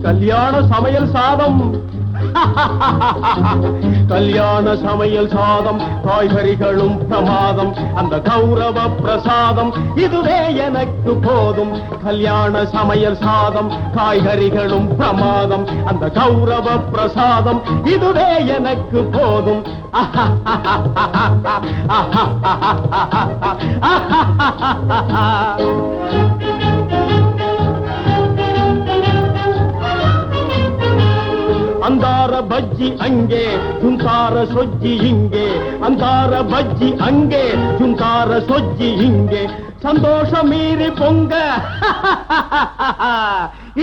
கல்யாண சமையல் சாதம். கல்யாண சமையல் சாதம், காய்கறிகளும் பிரமாதம், அந்த கௌரவ பிரசாதம் இதுவே எனக்கு போதும். கல்யாண சமையல் சாதம், காய்கறிகளும் பிரமாதம், அந்த கௌரவ பிரசாதம் இதுவே எனக்கு போதும். அந்தார பஜ்ஜி அங்கே, ஜுந்தார சொஜ்ஜி இங்கே. அந்தார பஜ்ஜி அங்கே, ஜுந்தார சொஜ்ஜி இங்கே. சந்தோஷம் மீறி பொங்க,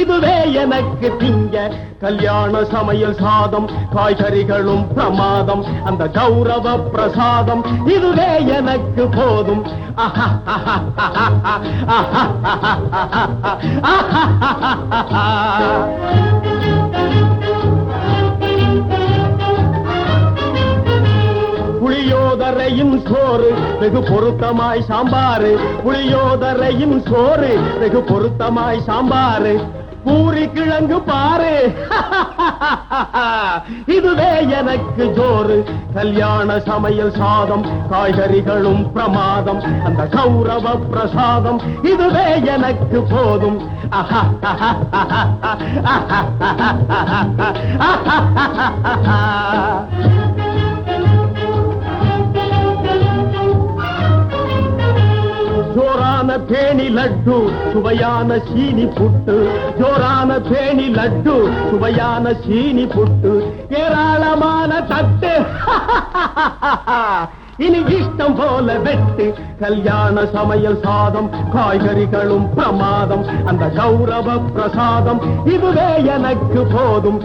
இதுவே எனக்கு திங்க. கல்யாண சமையல் சாதம், காய்கறிகளும் பிரமாதம், அந்த கௌரவ பிரசாதம் இதுவே எனக்கு போதும். புளியோதரையும் சோறு வெகு பொருத்தமாய் சாம்பாரு. புளியோதரையும் சோறு வெகு பொருத்தமாய் சாம்பாரு. பூரி கிழங்கு பாரு, இதுவே எனக்கு ஜோறு. கல்யாண சமையல் சாதம், காய்கறிகளும் பிரமாதம், அந்த கௌரவ பிரசாதம் இதுவே எனக்கு போதும். ஜோரான பேணி லட்டு, சுவையான சீனி புட்டு. ஜோரான பேணி லட்டு, சுவையான சீனி புட்டு. ஏராளமான தட்டு, இனி இஷ்டம் போல வெட்டு. கல்யாண சமையல் சாதம், காய்கறிகளும் பிரமாதம், அந்த கௌரவ பிரசாதம் இதுவே எனக்கு போதும்.